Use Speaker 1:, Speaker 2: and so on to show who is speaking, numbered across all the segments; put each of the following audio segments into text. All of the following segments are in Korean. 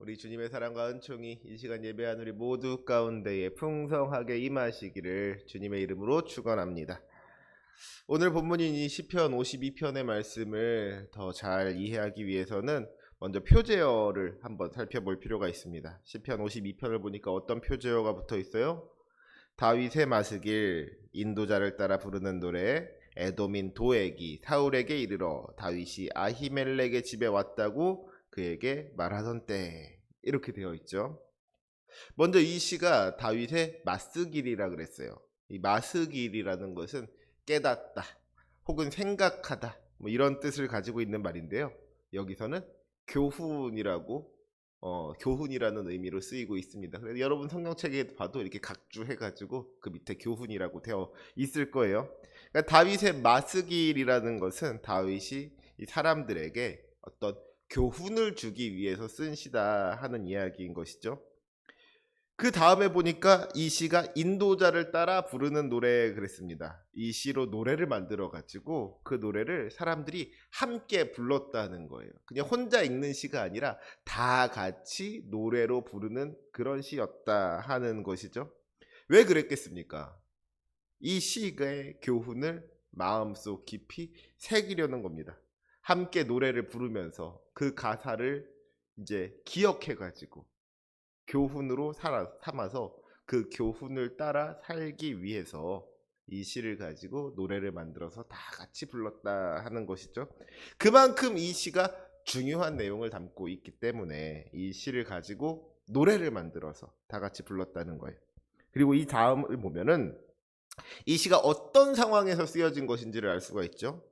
Speaker 1: 우리 주님의 사랑과 은총이 이 시간 예배한 우리 모두 가운데에 풍성하게 임하시기를 주님의 이름으로 축원합니다. 오늘 본문인 이 시편 52편의 말씀을 더 잘 이해하기 위해서는 먼저 표제어를 한번 살펴볼 필요가 있습니다. 시편 52편을 보니까 어떤 표제어가 붙어 있어요? 다윗의 마스길, 인도자를 따라 부르는 노래, 에돔인 도액이 사울에게 이르러 다윗이 아히멜렉의 집에 왔다고 그에게 말하던 때, 이렇게 되어 있죠. 먼저 이 시가 다윗의 마스길이라 그랬어요. 이 마스길이라는 것은 깨닫다 혹은 생각하다 뭐 이런 뜻을 가지고 있는 말인데요. 여기서는 교훈이라고 교훈이라는 의미로 쓰이고 있습니다. 그래서 여러분 성경책에 봐도 이렇게 각주해가지고 그 밑에 교훈이라고 되어 있을 거예요. 그러니까 다윗의 마스길이라는 것은 다윗이 이 사람들에게 어떤 교훈을 주기 위해서 쓴 시다 하는 이야기인 것이죠. 그 다음에 보니까 이 시가 인도자를 따라 부르는 노래 그랬습니다. 이 시로 노래를 만들어 가지고 그 노래를 사람들이 함께 불렀다는 거예요. 그냥 혼자 읽는 시가 아니라 다 같이 노래로 부르는 그런 시였다 하는 것이죠. 왜 그랬겠습니까? 이 시의 교훈을 마음속 깊이 새기려는 겁니다. 함께 노래를 부르면서 그 가사를 이제 기억해 가지고 교훈으로 삼아서 그 교훈을 따라 살기 위해서 이 시를 가지고 노래를 만들어서 다 같이 불렀다 하는 것이죠. 그만큼 이 시가 중요한 내용을 담고 있기 때문에 이 시를 가지고 노래를 만들어서 다 같이 불렀다는 거예요. 그리고 이 다음을 보면은 이 시가 어떤 상황에서 쓰여진 것인지를 알 수가 있죠.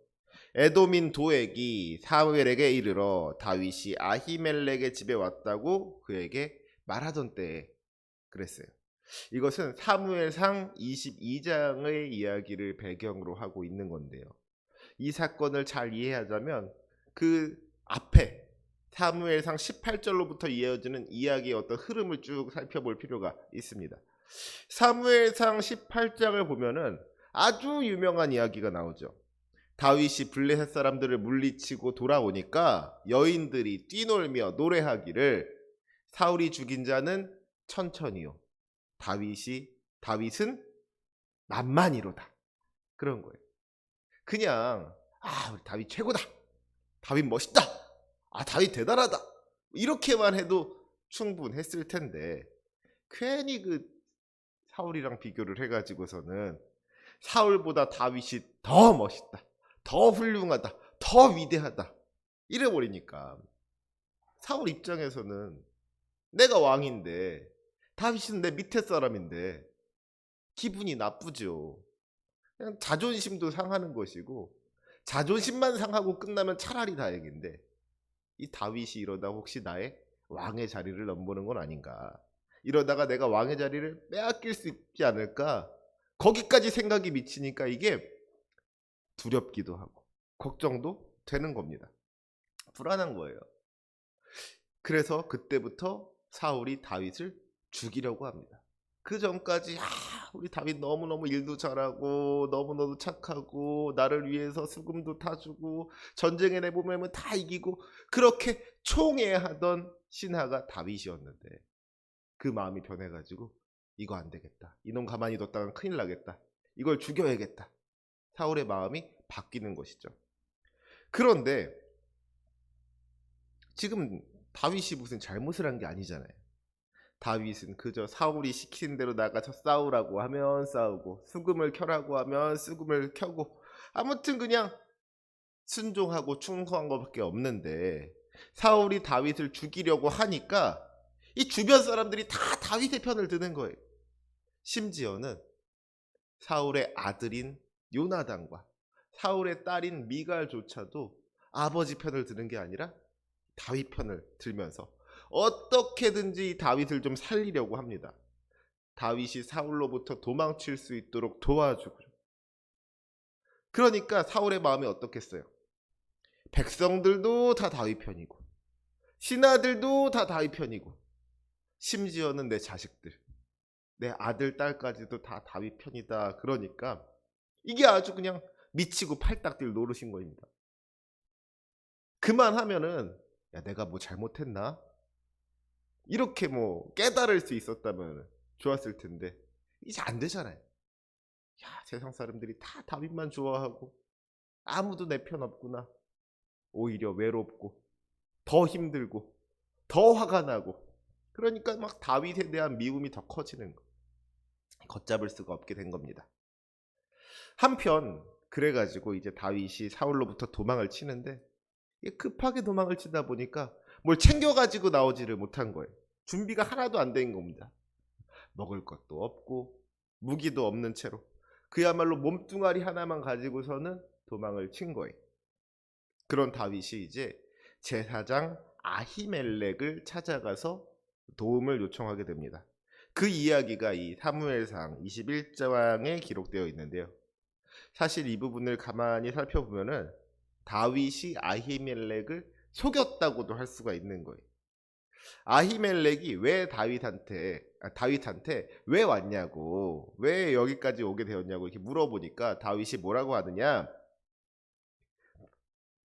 Speaker 1: 에돔인 도액이 사무엘에게 이르러 다윗이 아히멜렉의 집에 왔다고 그에게 말하던 때에 그랬어요. 이것은 사무엘상 22장의 이야기를 배경으로 하고 있는 건데요. 이 사건을 잘 이해하자면 그 앞에 사무엘상 18절로부터 이어지는 이야기의 어떤 흐름을 쭉 살펴볼 필요가 있습니다. 사무엘상 18장을 보면은 아주 유명한 이야기가 나오죠. 다윗이 블레셋 사람들을 물리치고 돌아오니까 여인들이 뛰놀며 노래하기를 사울이 죽인 자는 천천히요 다윗은 만만히로다, 그런 거예요. 그냥 우리 다윗 최고다, 다윗 멋있다, 다윗 대단하다 이렇게만 해도 충분했을 텐데 괜히 그 사울이랑 비교를 해가지고서는 사울보다 다윗이 더 멋있다, 더 훌륭하다, 더 위대하다 이래버리니까 사울 입장에서는 내가 왕인데 다윗은 내 밑에 사람인데 기분이 나쁘죠. 그냥 자존심도 상하는 것이고 자존심만 상하고 끝나면 차라리 다행인데 이 다윗이 이러다 혹시 나의 왕의 자리를 넘보는 건 아닌가, 이러다가 내가 왕의 자리를 빼앗길 수 있지 않을까, 거기까지 생각이 미치니까 이게 두렵기도 하고 걱정도 되는 겁니다. 불안한 거예요. 그래서 그때부터 사울이 다윗을 죽이려고 합니다. 그 전까지 우리 다윗 너무너무 일도 잘하고 너무너무 착하고 나를 위해서 수금도 타주고 전쟁에 내보내면 다 이기고 그렇게 총애하던 신하가 다윗이었는데 그 마음이 변해가지고 이거 안 되겠다, 이놈 가만히 뒀다간 큰일 나겠다, 이걸 죽여야겠다, 사울의 마음이 바뀌는 것이죠. 그런데 지금 다윗이 무슨 잘못을 한 게 아니잖아요. 다윗은 그저 사울이 시키는 대로 나가서 싸우라고 하면 싸우고 수금을 켜라고 하면 수금을 켜고 아무튼 그냥 순종하고 충성한 것밖에 없는데 사울이 다윗을 죽이려고 하니까 이 주변 사람들이 다 다윗의 편을 드는 거예요. 심지어는 사울의 아들인 요나단과 사울의 딸인 미갈조차도 아버지 편을 드는 게 아니라 다윗 편을 들면서 어떻게든지 다윗을 좀 살리려고 합니다. 다윗이 사울로부터 도망칠 수 있도록 도와주고. 그러니까 사울의 마음이 어떻겠어요? 백성들도 다 다윗 편이고 신하들도 다 다윗 편이고 심지어는 내 자식들, 내 아들 딸까지도 다 다윗 편이다. 그러니까 이게 아주 그냥 미치고 팔딱 뛸 노릇인 겁니다. 그만하면은 야 내가 뭐 잘못했나? 이렇게 뭐 깨달을 수 있었다면 좋았을 텐데 이제 안 되잖아요. 야, 세상 사람들이 다 다윗만 좋아하고 아무도 내 편 없구나. 오히려 외롭고 더 힘들고 더 화가 나고, 그러니까 막 다윗에 대한 미움이 더 커지는 거. 걷잡을 수가 없게 된 겁니다. 한편 그래가지고 이제 다윗이 사울로부터 도망을 치는데, 이게 급하게 도망을 치다 보니까 뭘 챙겨가지고 나오지를 못한 거예요. 준비가 하나도 안 된 겁니다. 먹을 것도 없고 무기도 없는 채로 그야말로 몸뚱아리 하나만 가지고서는 도망을 친 거예요. 그런 다윗이 이제 제사장 아히멜렉을 찾아가서 도움을 요청하게 됩니다. 그 이야기가 이 사무엘상 21장에 기록되어 있는데요. 사실 이 부분을 가만히 살펴보면은 다윗이 아히멜렉을 속였다고도 할 수가 있는 거예요. 아히멜렉이 왜 다윗한테 왜 왔냐고, 왜 여기까지 오게 되었냐고 이렇게 물어보니까 다윗이 뭐라고 하느냐,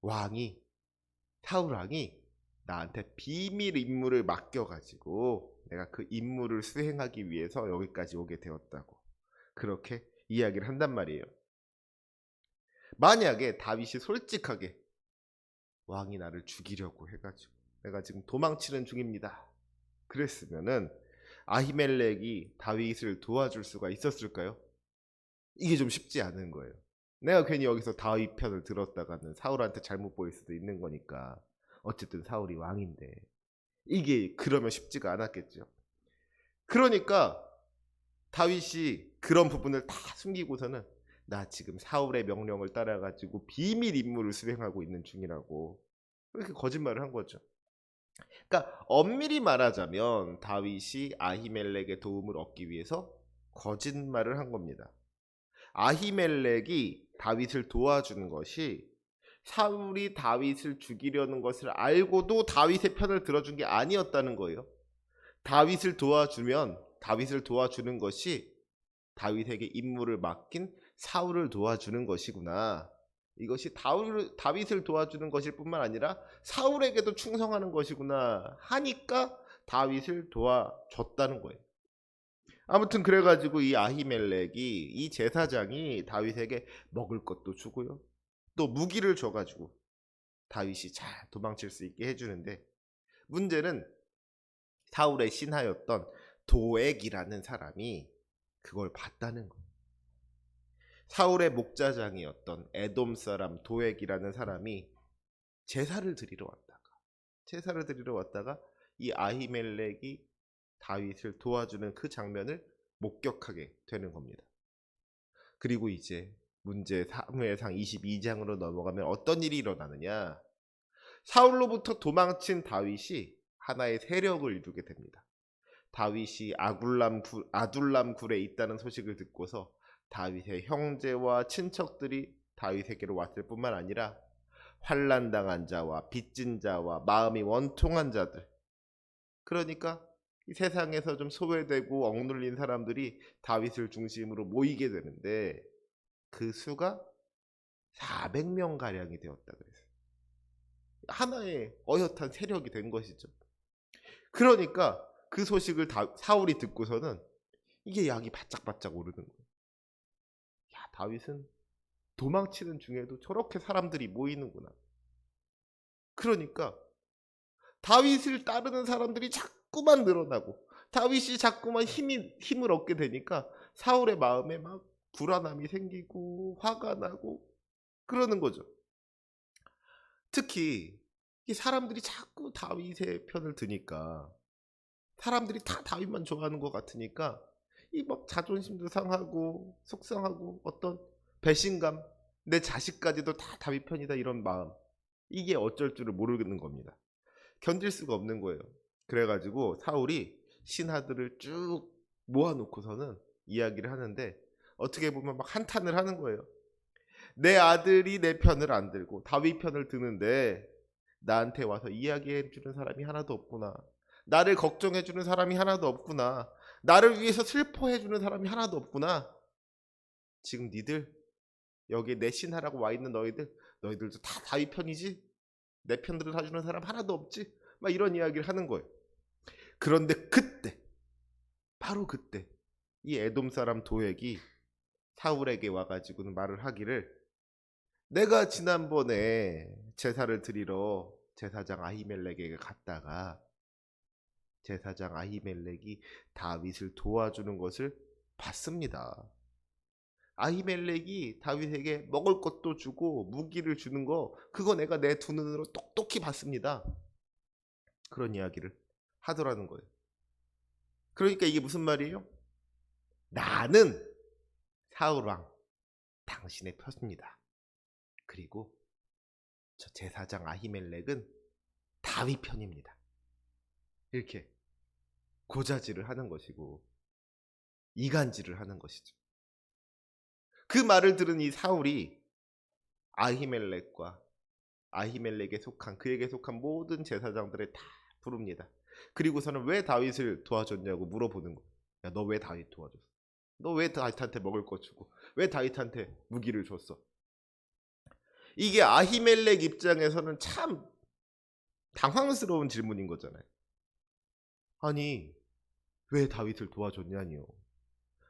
Speaker 1: 왕이 사울 왕이 나한테 비밀 임무를 맡겨가지고 내가 그 임무를 수행하기 위해서 여기까지 오게 되었다고, 그렇게 이야기를 한단 말이에요. 만약에 다윗이 솔직하게 왕이 나를 죽이려고 해가지고 내가 지금 도망치는 중입니다 그랬으면은 아히멜렉이 다윗을 도와줄 수가 있었을까요? 이게 좀 쉽지 않은 거예요. 내가 괜히 여기서 다윗 편을 들었다가는 사울한테 잘못 보일 수도 있는 거니까. 어쨌든 사울이 왕인데 이게 그러면 쉽지가 않았겠죠. 그러니까 다윗이 그런 부분을 다 숨기고서는 나 지금 사울의 명령을 따라가지고 비밀 임무를 수행하고 있는 중이라고 그렇게 거짓말을 한 거죠. 그러니까 엄밀히 말하자면 다윗이 아히멜렉의 도움을 얻기 위해서 거짓말을 한 겁니다. 아히멜렉이 다윗을 도와주는 것이 사울이 다윗을 죽이려는 것을 알고도 다윗의 편을 들어준 게 아니었다는 거예요. 다윗을 도와주는 것이 다윗에게 임무를 맡긴 사울을 도와주는 것이구나. 이것이 다윗을 도와주는 것일 뿐만 아니라 사울에게도 충성하는 것이구나 하니까 다윗을 도와줬다는 거예요. 아무튼 그래가지고 이 아히멜렉이, 이 제사장이 다윗에게 먹을 것도 주고요, 또 무기를 줘가지고 다윗이 잘 도망칠 수 있게 해주는데, 문제는 사울의 신하였던 도액이라는 사람이 그걸 봤다는 거예요. 사울의 목자장이었던 에돔 사람 도액이라는 사람이 제사를 드리러 왔다가 이 아히멜렉이 다윗을 도와주는 그 장면을 목격하게 되는 겁니다. 그리고 이제 문제 사무엘상 22장으로 넘어가면 어떤 일이 일어나느냐, 사울로부터 도망친 다윗이 하나의 세력을 이루게 됩니다. 다윗이 아둘람 굴에 있다는 소식을 듣고서 다윗의 형제와 친척들이 다윗에게로 왔을 뿐만 아니라 환난당한 자와 빚진 자와 마음이 원통한 자들, 그러니까 이 세상에서 좀 소외되고 억눌린 사람들이 다윗을 중심으로 모이게 되는데 그 수가 400명 가량이 되었다 그랬어요. 하나의 어엿한 세력이 된 것이죠. 그러니까 그 소식을 사울이 듣고서는 이게 약이 바짝바짝 오르는 거예요. 야, 다윗은 도망치는 중에도 저렇게 사람들이 모이는구나. 그러니까 다윗을 따르는 사람들이 자꾸만 늘어나고 다윗이 자꾸만 힘을 얻게 되니까 사울의 마음에 막 불안함이 생기고 화가 나고 그러는 거죠. 특히 이 사람들이 자꾸 다윗의 편을 드니까, 사람들이 다 다윗만 좋아하는 것 같으니까 이 막 자존심도 상하고 속상하고 어떤 배신감, 내 자식까지도 다 다윗 편이다 이런 마음, 이게 어쩔 줄을 모르는 겁니다. 견딜 수가 없는 거예요. 그래가지고 사울이 신하들을 쭉 모아놓고서는 이야기를 하는데, 어떻게 보면 막 한탄을 하는 거예요. 내 아들이 내 편을 안 들고 다윗 편을 드는데 나한테 와서 이야기해 주는 사람이 하나도 없구나. 나를 걱정해 주는 사람이 하나도 없구나. 나를 위해서 슬퍼해 주는 사람이 하나도 없구나. 지금 니들 여기에 내 신하라고 와 있는 너희들도 다 다윗 편이지? 내 편들을 사주는 사람 하나도 없지? 막 이런 이야기를 하는 거예요. 그런데 그때, 바로 그때 이 에돔 사람 도액이 사울에게 와가지고는 말을 하기를, 내가 지난번에 제사를 드리러 제사장 아히멜렉에게 갔다가 제사장 아히멜렉이 다윗을 도와주는 것을 봤습니다. 아히멜렉이 다윗에게 먹을 것도 주고 무기를 주는 거, 그거 내가 내 두 눈으로 똑똑히 봤습니다. 그런 이야기를 하더라는 거예요. 그러니까 이게 무슨 말이에요? 나는 사울왕 당신의 편입니다. 그리고 저 제사장 아히멜렉은 다윗 편입니다. 이렇게 고자질을 하는 것이고 이간질을 하는 것이죠. 그 말을 들은 이 사울이 아히멜렉과 아히멜렉에 속한, 그에게 속한 모든 제사장들을 다 부릅니다. 그리고서는 왜 다윗을 도와줬냐고 물어보는 거예요. 야, 너 왜 다윗 도와줬어? 너 왜 다윗한테 먹을 거 주고 왜 다윗한테 무기를 줬어? 이게 아히멜렉 입장에서는 참 당황스러운 질문인 거잖아요. 아니, 왜 다윗을 도와줬냐니요.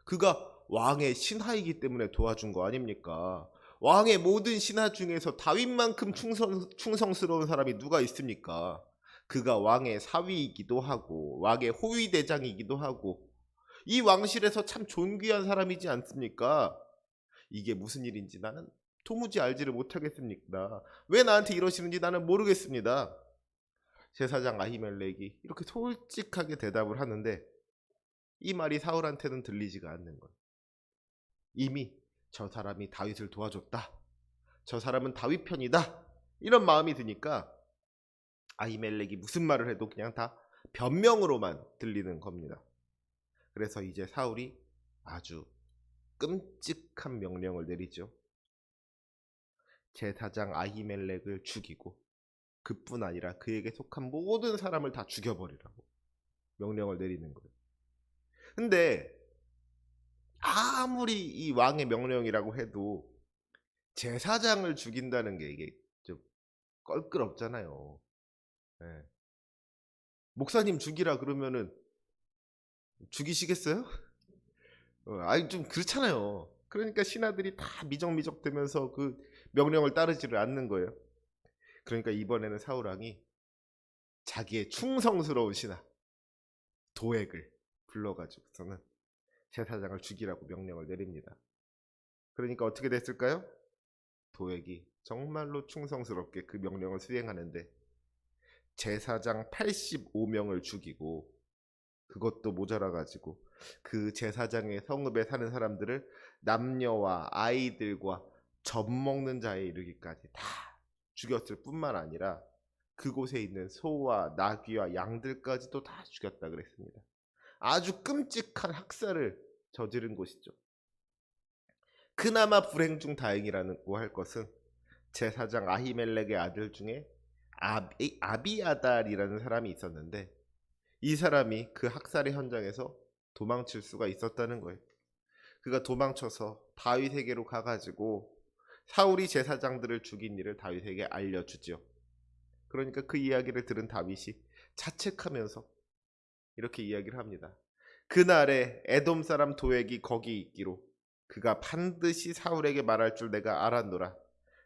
Speaker 1: 그가 왕의 신하이기 때문에 도와준 거 아닙니까? 왕의 모든 신하 중에서 다윗만큼 충성스러운 사람이 누가 있습니까? 그가 왕의 사위이기도 하고 왕의 호위대장이기도 하고 이 왕실에서 참 존귀한 사람이지 않습니까? 이게 무슨 일인지 나는 도무지 알지를 못하겠습니다. 왜 나한테 이러시는지 나는 모르겠습니다. 제사장 아히멜렉이 이렇게 솔직하게 대답을 하는데 이 말이 사울한테는 들리지가 않는 거예요. 이미 저 사람이 다윗을 도와줬다, 저 사람은 다윗 편이다, 이런 마음이 드니까 아히멜렉이 무슨 말을 해도 그냥 다 변명으로만 들리는 겁니다. 그래서 이제 사울이 아주 끔찍한 명령을 내리죠. 제사장 아히멜렉을 죽이고 그뿐 아니라 그에게 속한 모든 사람을 다 죽여버리라고 명령을 내리는 거예요. 근데 아무리 이 왕의 명령이라고 해도 제사장을 죽인다는 게 이게 좀 껄끄럽잖아요. 예. 목사님 죽이라 그러면은 죽이시겠어요? 아니 좀 그렇잖아요. 그러니까 신하들이 다 미적미적 되면서 그 명령을 따르지를 않는 거예요. 그러니까 이번에는 사울왕이 자기의 충성스러운 신하 도액을 불러가지고서는 제사장을 죽이라고 명령을 내립니다. 그러니까 어떻게 됐을까요? 도액이 정말로 충성스럽게 그 명령을 수행하는데 제사장 85명을 죽이고, 그것도 모자라가지고 그 제사장의 성읍에 사는 사람들을 남녀와 아이들과 젖 먹는 자에 이르기까지 다 죽였을 뿐만 아니라 그곳에 있는 소와 나귀와 양들까지도 다 죽였다 그랬습니다. 아주 끔찍한 학살을 저지른 곳이죠. 그나마 불행 중 다행이라고 할 것은 제사장 아히멜렉의 아들 중에 아비아달이라는 사람이 있었는데 이 사람이 그 학살의 현장에서 도망칠 수가 있었다는 거예요. 그가 도망쳐서 다윗에게로 가가지고 사울이 제사장들을 죽인 일을 다윗에게 알려주죠. 그러니까 그 이야기를 들은 다윗이 자책하면서 이렇게 이야기를 합니다. 그날에 에돔 사람 도액이 거기 있기로 그가 반드시 사울에게 말할 줄 내가 알았노라.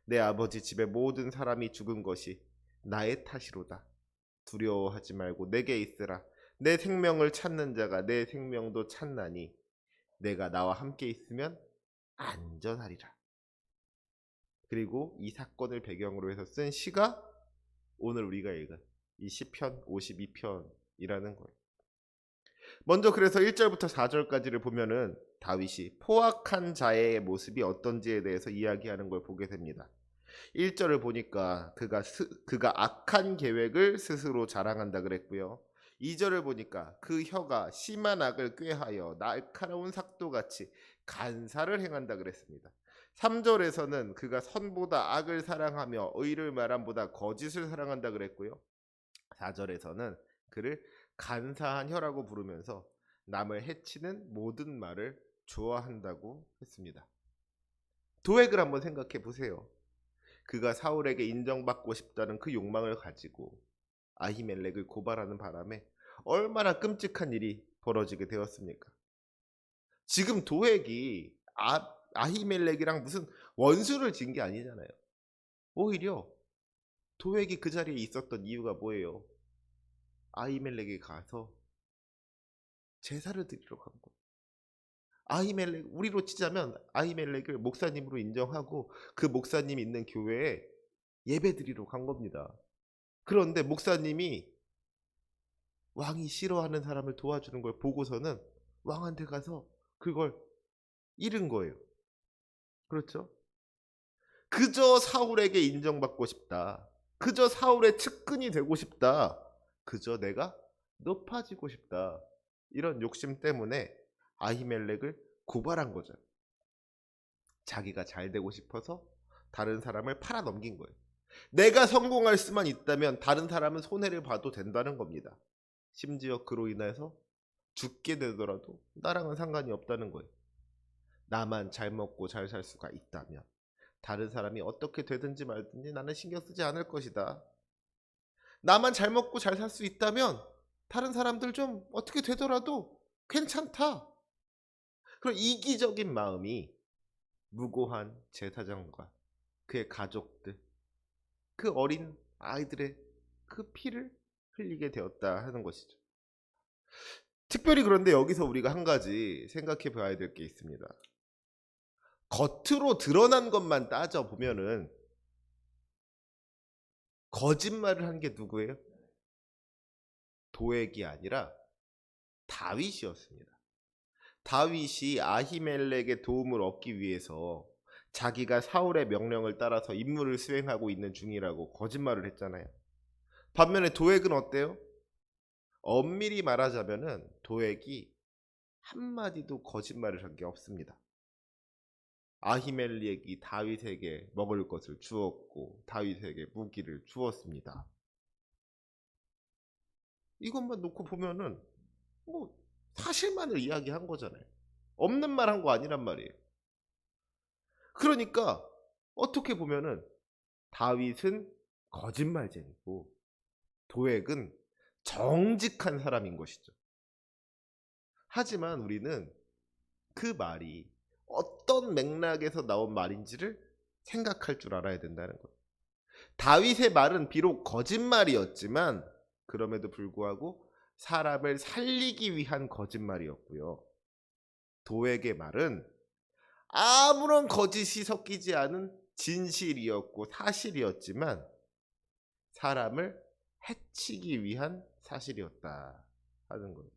Speaker 1: 내 아버지 집의 모든 사람이 죽은 것이 나의 탓이로다. 두려워하지 말고 내게 있으라. 내 생명을 찾는 자가 내 생명도 찾나니 내가 나와 함께 있으면 안전하리라. 그리고 이 사건을 배경으로 해서 쓴 시가 오늘 우리가 읽은 이 시편 52편이라는 거예요. 먼저 그래서 1절부터 4절까지를 보면은 다윗이 포악한 자의 모습이 어떤지에 대해서 이야기하는 걸 보게 됩니다. 1절을 보니까 그가 악한 계획을 스스로 자랑한다 그랬고요. 2절을 보니까 그 혀가 심한 악을 꾀하여 날카로운 삭도같이 간사를 행한다 그랬습니다. 3절에서는 그가 선보다 악을 사랑하며 의를 말함보다 거짓을 사랑한다 그랬고요. 4절에서는 그를 간사한 혀라고 부르면서 남을 해치는 모든 말을 좋아한다고 했습니다. 도액을 한번 생각해 보세요. 그가 사울에게 인정받고 싶다는 그 욕망을 가지고 아히멜렉을 고발하는 바람에 얼마나 끔찍한 일이 벌어지게 되었습니까? 지금 도액이 아히멜렉이랑 무슨 원수를 진 게 아니잖아요. 오히려 도액이 그 자리에 있었던 이유가 뭐예요? 아히멜렉에 가서 제사를 드리러 간 거예요. 아히멜렉, 우리로 치자면 아히멜렉을 목사님으로 인정하고 그 목사님 있는 교회에 예배 드리러 간 겁니다. 그런데 목사님이 왕이 싫어하는 사람을 도와주는 걸 보고서는 왕한테 가서 그걸 잃은 거예요. 그렇죠? 그저 사울에게 인정받고 싶다. 그저 사울의 측근이 되고 싶다. 그저 내가 높아지고 싶다. 이런 욕심 때문에 아히멜렉을 고발한 거죠. 자기가 잘 되고 싶어서 다른 사람을 팔아 넘긴 거예요. 내가 성공할 수만 있다면 다른 사람은 손해를 봐도 된다는 겁니다. 심지어 그로 인해서 죽게 되더라도 나랑은 상관이 없다는 거예요. 나만 잘 먹고 잘 살 수가 있다면 다른 사람이 어떻게 되든지 말든지 나는 신경 쓰지 않을 것이다. 나만 잘 먹고 잘 살 수 있다면 다른 사람들 좀 어떻게 되더라도 괜찮다. 그런 이기적인 마음이 무고한 제사장과 그의 가족들, 그 어린 아이들의 그 피를 흘리게 되었다 하는 것이죠. 특별히 그런데 여기서 우리가 한 가지 생각해 봐야 될 게 있습니다. 겉으로 드러난 것만 따져보면은 거짓말을 한 게 누구예요? 도액이 아니라 다윗이었습니다. 다윗이 아히멜렉의 도움을 얻기 위해서 자기가 사울의 명령을 따라서 임무를 수행하고 있는 중이라고 거짓말을 했잖아요. 반면에 도액은 어때요? 엄밀히 말하자면은 도액이 한마디도 거짓말을 한 게 없습니다. 아히멜렉이 다윗에게 먹을 것을 주었고 다윗에게 무기를 주었습니다. 이것만 놓고 보면은 뭐 사실만을 이야기한 거잖아요. 없는 말 한 거 아니란 말이에요. 그러니까 어떻게 보면은 다윗은 거짓말쟁이고 도액은 정직한 사람인 것이죠. 하지만 우리는 그 말이 어떤 맥락에서 나온 말인지를 생각할 줄 알아야 된다는 거예요. 다윗의 말은 비록 거짓말이었지만 그럼에도 불구하고 사람을 살리기 위한 거짓말이었고요. 도액의 말은 아무런 거짓이 섞이지 않은 진실이었고 사실이었지만 사람을 해치기 위한 사실이었다 하는 거예요.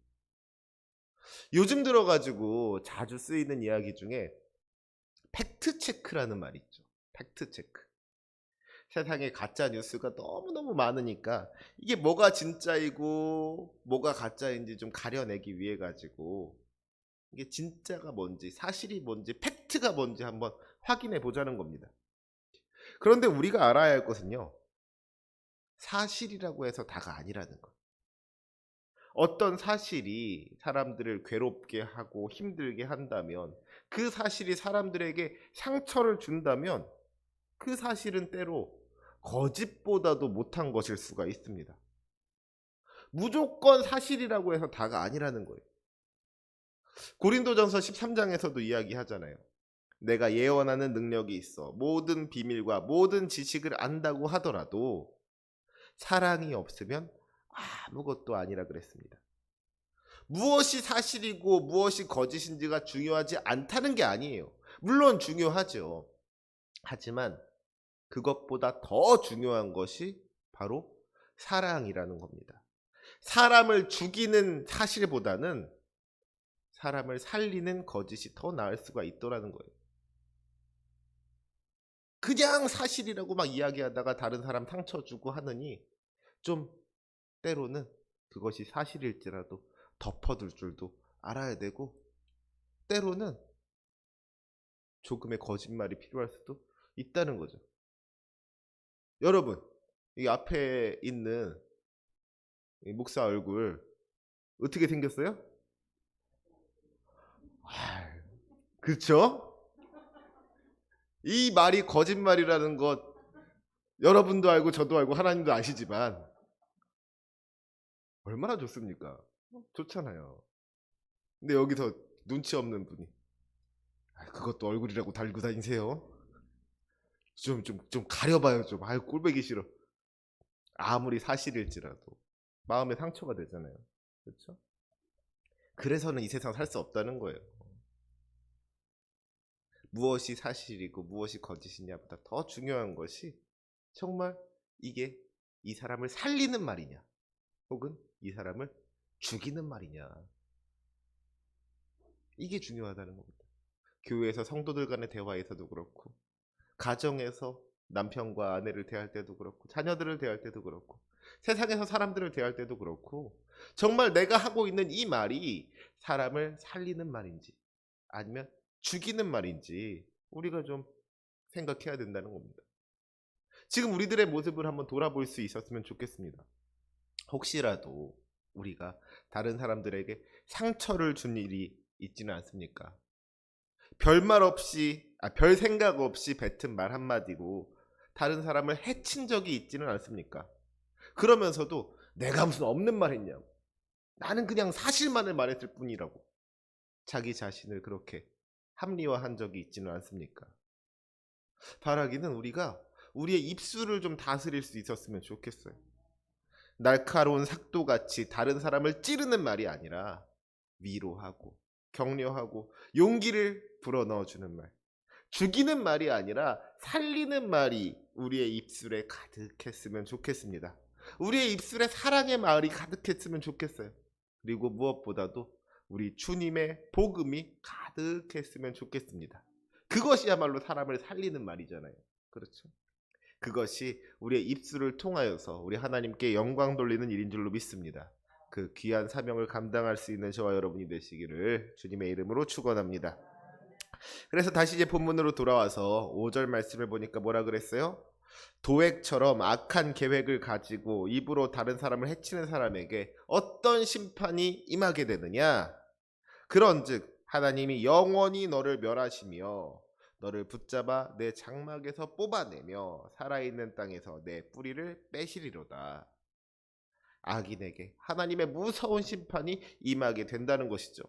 Speaker 1: 요즘 들어가지고 자주 쓰이는 이야기 중에 팩트 체크라는 말이 있죠. 팩트 체크. 세상에 가짜 뉴스가 너무너무 많으니까 이게 뭐가 진짜이고 뭐가 가짜인지 좀 가려내기 위해 가지고 이게 진짜가 뭔지 사실이 뭔지 팩트가 뭔지 한번 확인해 보자는 겁니다. 그런데 우리가 알아야 할 것은요. 사실이라고 해서 다가 아니라는 것. 어떤 사실이 사람들을 괴롭게 하고 힘들게 한다면 그 사실이 사람들에게 상처를 준다면 그 사실은 때로 거짓보다도 못한 것일 수가 있습니다. 무조건 사실이라고 해서 다가 아니라는 거예요. 고린도전서 13장에서도 이야기하잖아요. 내가 예언하는 능력이 있어 모든 비밀과 모든 지식을 안다고 하더라도 사랑이 없으면 아무것도 아니라 그랬습니다. 무엇이 사실이고 무엇이 거짓인지가 중요하지 않다는 게 아니에요. 물론 중요하죠. 하지만 그것보다 더 중요한 것이 바로 사랑이라는 겁니다. 사람을 죽이는 사실보다는 사람을 살리는 거짓이 더 나을 수가 있더라는 거예요. 그냥 사실이라고 막 이야기하다가 다른 사람 상처 주고 하느니 좀 때로는 그것이 사실일지라도 덮어둘 줄도 알아야 되고 때로는 조금의 거짓말이 필요할 수도 있다는 거죠. 여러분, 이 앞에 있는 이 목사 얼굴 어떻게 생겼어요? 그렇죠? 이 말이 거짓말이라는 것 여러분도 알고 저도 알고 하나님도 아시지만 얼마나 좋습니까? 좋잖아요. 근데 여기서 눈치 없는 분이 그것도 얼굴이라고 달고 다니세요? 좀 가려봐요 좀. 아유 꼴보기 싫어. 아무리 사실일지라도 마음에 상처가 되잖아요. 그렇죠? 그래서는 이 세상 살 수 없다는 거예요. 무엇이 사실이고 무엇이 거짓이냐보다 더 중요한 것이 정말 이게 이 사람을 살리는 말이냐 혹은 이 사람을 죽이는 말이냐, 이게 중요하다는 겁니다. 교회에서 성도들 간의 대화에서도 그렇고 가정에서 남편과 아내를 대할 때도 그렇고 자녀들을 대할 때도 그렇고 세상에서 사람들을 대할 때도 그렇고 정말 내가 하고 있는 이 말이 사람을 살리는 말인지 아니면 죽이는 말인지 우리가 좀 생각해야 된다는 겁니다. 지금 우리들의 모습을 한번 돌아볼 수 있었으면 좋겠습니다. 혹시라도 우리가 다른 사람들에게 상처를 준 일이 있지는 않습니까? 별말 없이 별 생각 없이 뱉은 말 한마디로 다른 사람을 해친 적이 있지는 않습니까? 그러면서도 내가 무슨 없는 말 했냐고, 나는 그냥 사실만을 말했을 뿐이라고 자기 자신을 그렇게 합리화한 적이 있지는 않습니까? 바라기는 우리가 우리의 입술을 좀 다스릴 수 있었으면 좋겠어요. 날카로운 삭도같이 다른 사람을 찌르는 말이 아니라 위로하고 격려하고 용기를 불어넣어주는 말, 죽이는 말이 아니라 살리는 말이 우리의 입술에 가득했으면 좋겠습니다. 우리의 입술에 사랑의 말이 가득했으면 좋겠어요. 그리고 무엇보다도 우리 주님의 복음이 가득했으면 좋겠습니다. 그것이야말로 사람을 살리는 말이잖아요. 그렇죠? 그것이 우리의 입술을 통하여서 우리 하나님께 영광 돌리는 일인 줄로 믿습니다. 그 귀한 사명을 감당할 수 있는 저와 여러분이 되시기를 주님의 이름으로 축원합니다. 그래서 다시 이제 본문으로 돌아와서 5절 말씀을 보니까 뭐라 그랬어요? 도액처럼 악한 계획을 가지고 입으로 다른 사람을 해치는 사람에게 어떤 심판이 임하게 되느냐? 그런즉 하나님이 영원히 너를 멸하시며 너를 붙잡아 내 장막에서 뽑아내며 살아있는 땅에서 내 뿌리를 빼시리로다. 악인에게 하나님의 무서운 심판이 임하게 된다는 것이죠.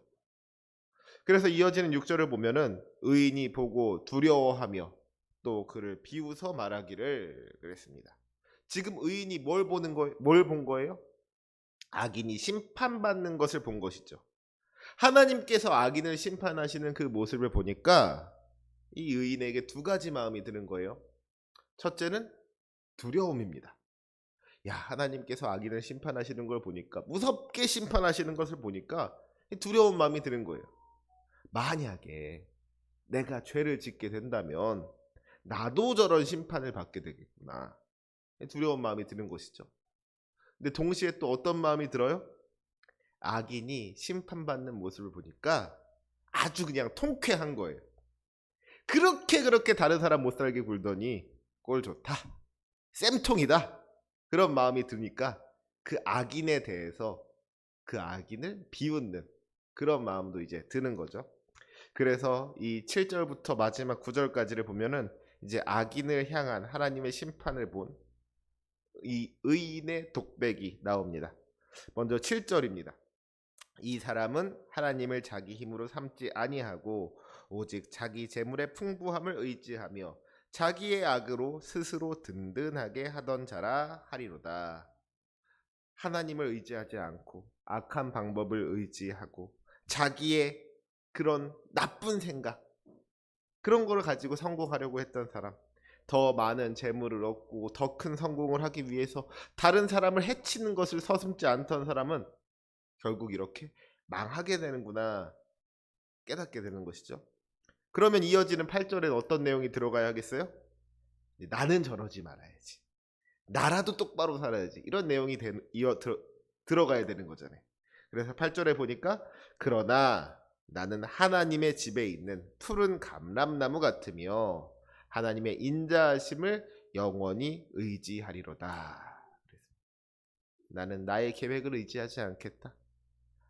Speaker 1: 그래서 이어지는 6절을 보면은 의인이 보고 두려워하며 또 그를 비웃어 말하기를 그랬습니다. 지금 의인이 뭘 본 거예요? 악인이 심판받는 것을 본 것이죠. 하나님께서 악인을 심판하시는 그 모습을 보니까 이 의인에게 두 가지 마음이 드는 거예요. 첫째는 두려움입니다. 야, 하나님께서 악인을 심판하시는 걸 보니까, 무섭게 심판하시는 것을 보니까 두려운 마음이 드는 거예요. 만약에 내가 죄를 짓게 된다면 나도 저런 심판을 받게 되겠구나, 두려운 마음이 드는 것이죠. 근데 동시에 또 어떤 마음이 들어요? 악인이 심판받는 모습을 보니까 아주 그냥 통쾌한 거예요. 그렇게 다른 사람 못 살게 굴더니 꼴 좋다, 쌤통이다, 그런 마음이 드니까 그 악인에 대해서 그 악인을 비웃는 그런 마음도 이제 드는 거죠. 그래서 이 7절부터 마지막 9절까지를 보면은 이제 악인을 향한 하나님의 심판을 본 이 의인의 독백이 나옵니다. 먼저 7절입니다. 이 사람은 하나님을 자기 힘으로 삼지 아니하고 오직 자기 재물의 풍부함을 의지하며 자기의 악으로 스스로 든든하게 하던 자라 하리로다. 하나님을 의지하지 않고 악한 방법을 의지하고 자기의 그런 나쁜 생각, 그런 걸 가지고 성공하려고 했던 사람, 더 많은 재물을 얻고 더 큰 성공을 하기 위해서 다른 사람을 해치는 것을 서슴지 않던 사람은 결국 이렇게 망하게 되는구나 깨닫게 되는 것이죠. 그러면 이어지는 8절에 어떤 내용이 들어가야 하겠어요? 나는 저러지 말아야지, 나라도 똑바로 살아야지, 이런 내용이 들어가야 되는 거잖아요. 그래서 8절에 보니까 그러나 나는 하나님의 집에 있는 푸른 감람나무 같으며 하나님의 인자하심을 영원히 의지하리로다. 나는 나의 계획을 의지하지 않겠다,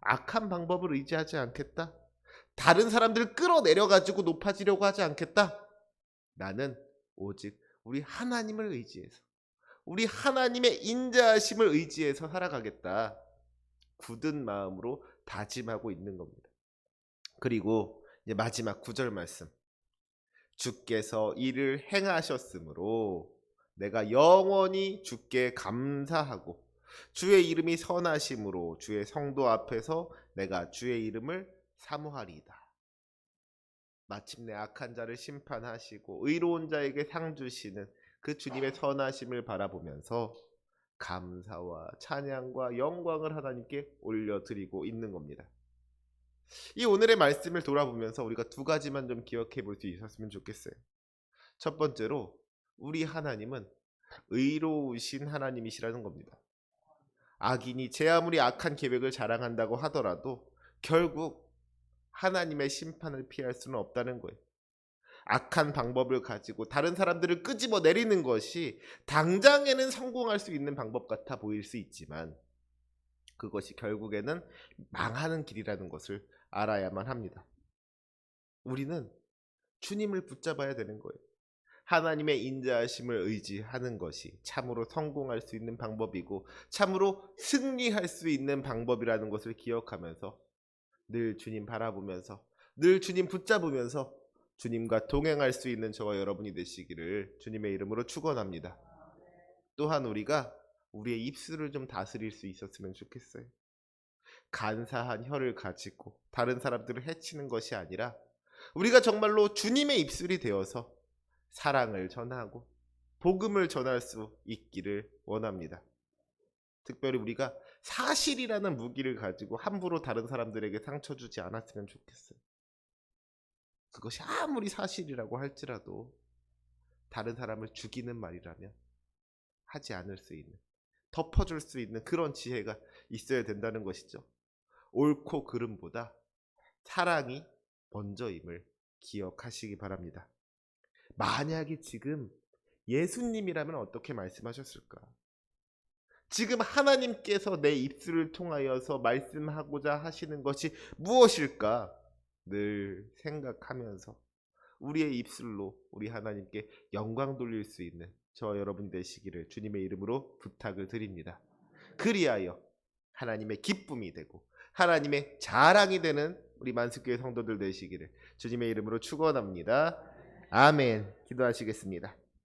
Speaker 1: 악한 방법을 의지하지 않겠다, 다른 사람들을 끌어내려가지고 높아지려고 하지 않겠다. 나는 오직 우리 하나님을 의지해서 우리 하나님의 인자하심을 의지해서 살아가겠다. 굳은 마음으로 다짐하고 있는 겁니다. 그리고 이제 마지막 9절 말씀. 주께서 이를 행하셨으므로 내가 영원히 주께 감사하고 주의 이름이 선하심으로 주의 성도 앞에서 내가 주의 이름을 사모하리이다. 마침내 악한 자를 심판하시고 의로운 자에게 상 주시는 그 주님의 선하심을 바라보면서 감사와 찬양과 영광을 하나님께 올려드리고 있는 겁니다. 이 오늘의 말씀을 돌아보면서 우리가 두 가지만 좀 기억해 볼 수 있었으면 좋겠어요. 첫 번째로 우리 하나님은 의로우신 하나님이시라는 겁니다. 악인이 제 아무리 악한 계획을 자랑한다고 하더라도 결국 하나님의 심판을 피할 수는 없다는 거예요. 악한 방법을 가지고 다른 사람들을 끄집어 내리는 것이 당장에는 성공할 수 있는 방법 같아 보일 수 있지만 그것이 결국에는 망하는 길이라는 것을 알아야만 합니다. 우리는 주님을 붙잡아야 되는 거예요. 하나님의 인자하심을 의지하는 것이 참으로 성공할 수 있는 방법이고 참으로 승리할 수 있는 방법이라는 것을 기억하면서 늘 주님 바라보면서 늘 주님 붙잡으면서 주님과 동행할 수 있는 저와 여러분이 되시기를 주님의 이름으로 축원합니다. 또한 우리가 우리의 입술을 좀 다스릴 수 있었으면 좋겠어요. 간사한 혀를 가지고 다른 사람들을 해치는 것이 아니라 우리가 정말로 주님의 입술이 되어서 사랑을 전하고 복음을 전할 수 있기를 원합니다. 특별히 우리가 사실이라는 무기를 가지고 함부로 다른 사람들에게 상처 주지 않았으면 좋겠어요. 그것이 아무리 사실이라고 할지라도 다른 사람을 죽이는 말이라면 하지 않을 수 있는, 덮어줄 수 있는 그런 지혜가 있어야 된다는 것이죠. 옳고 그름보다 사랑이 먼저임을 기억하시기 바랍니다. 만약에 지금 예수님이라면 어떻게 말씀하셨을까? 지금 하나님께서 내 입술을 통하여서 말씀하고자 하시는 것이 무엇일까? 늘 생각하면서 우리의 입술로 우리 하나님께 영광 돌릴 수 있는 저와 여러분 되시기를 주님의 이름으로 부탁을 드립니다. 그리하여 하나님의 기쁨이 되고 하나님의 자랑이 되는 우리 만습교회 성도들 되시기를 주님의 이름으로 축원합니다. 아멘. 기도하시겠습니다.